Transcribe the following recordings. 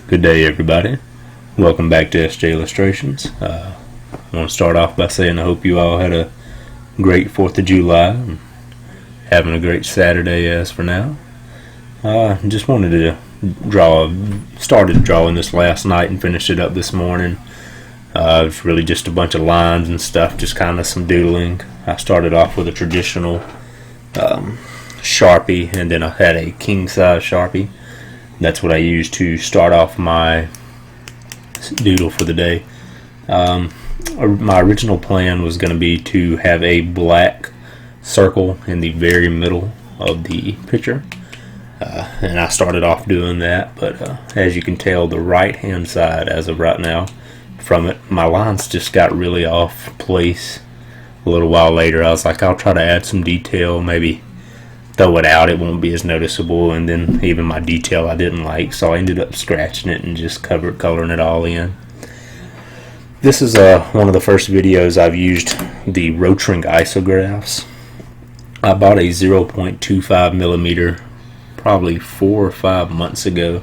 Good day, everybody. Welcome back to SJ Illustrations. I want to start off by saying I hope you all had a great 4th of July and having a great Saturday as for now. Just wanted to started drawing this last night and finished it up this morning. It's really just a bunch of lines and stuff, just kind of some doodling. I started off with a traditional Sharpie, and then I had a king size Sharpie. That's what I used to start off my doodle for the day. My original plan was going to be to have a black circle in the very middle of the picture, and I started off doing that, but as you can tell, the right hand side as of right now from it, my lines just got really off place. A little while later I was like, I'll try to add some detail, maybe throw it out, it won't be as noticeable, and then even my detail I didn't like, so I ended up scratching it and just coloring it all in. This is one of the first videos I've used the rotring isographs. I bought a 0.25 millimeter probably 4 or 5 months ago,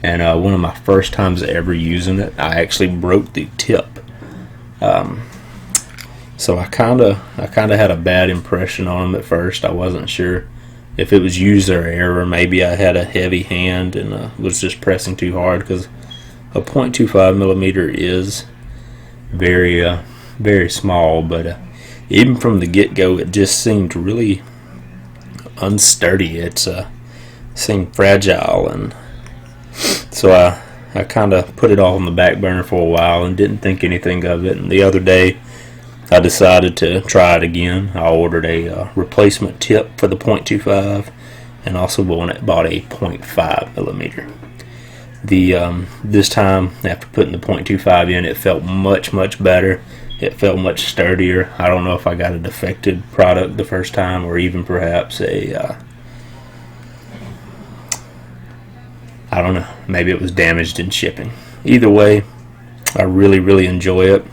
and one of my first times ever using it, I actually broke the tip. So I kind of had a bad impression on them at first. I wasn't sure if it was user error. Maybe I had a heavy hand and was just pressing too hard, because a 0.25 millimeter is very very small, but even from the get-go it just seemed really unsturdy. It seemed fragile, and so I kind of put it all on the back burner for a while and didn't think anything of it. And the other day I decided to try it again. I ordered a replacement tip for the 0.25 and also bought a 0.5 millimeter. This time, after putting the 0.25 in, it felt much better. It felt much sturdier. I don't know if I got a defective product the first time, or even perhaps I don't know, maybe it was damaged in shipping. Either way, I really enjoy it.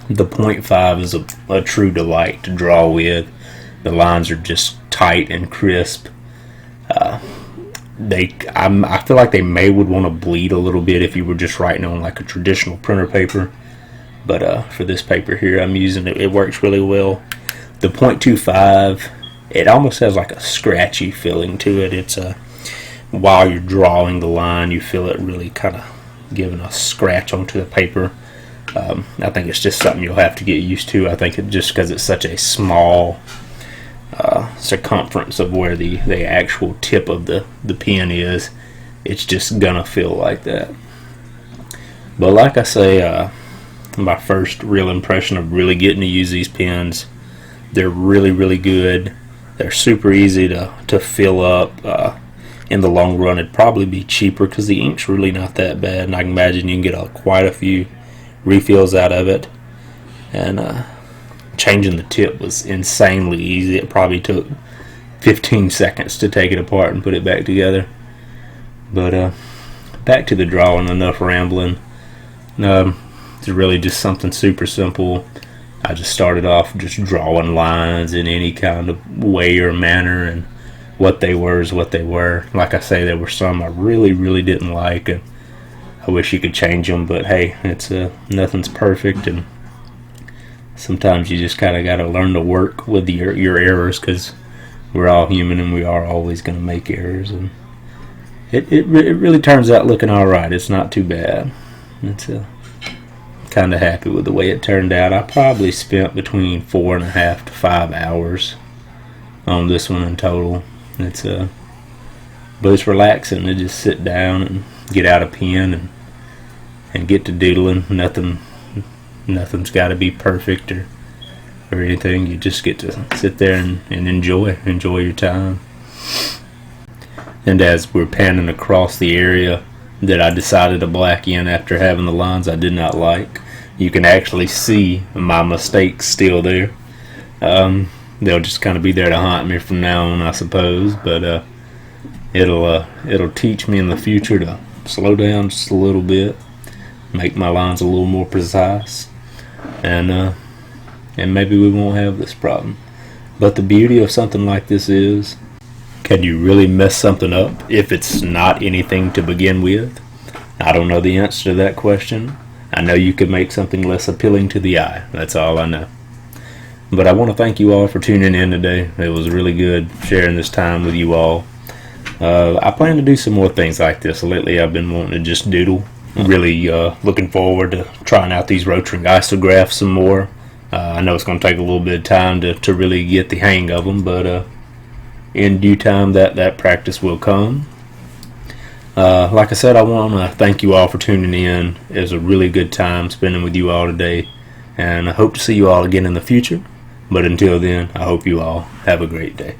The 0.5 is a true delight to draw with. The lines are just tight and crisp. I feel like they would want to bleed a little bit if you were just writing on like a traditional printer paper, but for this paper here I'm using it. It works really well. The 0.25, it almost has like a scratchy feeling to it. It's while you're drawing the line, you feel it really kind of giving a scratch onto the paper. I think it's just something you'll have to get used to. I think just because it's such a small circumference of where the actual tip of the pen is, it's just gonna feel like that. But like I say, my first real impression of really getting to use these pens, they're really good. They're super easy to fill up. In the long run, it'd probably be cheaper because the ink's really not that bad, and I can imagine you can get quite a few refills out of it. And changing the tip was insanely easy. It probably took 15 seconds to take it apart and put it back together. But back to the drawing, enough rambling. It's really just something super simple. I just started off just drawing lines in any kind of way or manner, and what they were is what they were. Like I say, there were some I really didn't like, and I wish you could change them, but hey, it's nothing's perfect, and sometimes you just kind of got to learn to work with your errors, because we're all human and we are always going to make errors, and it really turns out looking all right. It's not too bad. It's kind of happy with the way it turned out. I probably spent between 4.5 to 5 hours on this one in total. But it's relaxing to just sit down and get out a pen and get to doodling. Nothing's got to be perfect or anything. You just get to sit there and enjoy your time. And as we're panning across the area that I decided to black in after having the lines I did not like, you can actually see my mistakes still there. They'll just kind of be there to haunt me from now on, I suppose, but it'll teach me in the future to slow down just a little bit, make my lines a little more precise, and maybe we won't have this problem. But the beauty of something like this is, can you really mess something up if it's not anything to begin with? I don't know the answer to that question. I know you could make something less appealing to the eye. That's all I know. But I want to thank you all for tuning in today. It was really good sharing this time with you all. I plan to do some more things like this. Lately I've been wanting to just doodle. Really looking forward to trying out these rotring isographs some more. I know it's going to take a little bit of time to really get the hang of them, but in due time that practice will come. Like I said, I want to thank you all for tuning in. It was a really good time spending with you all today, and I hope to see you all again in the future. But until then, I hope you all have a great day.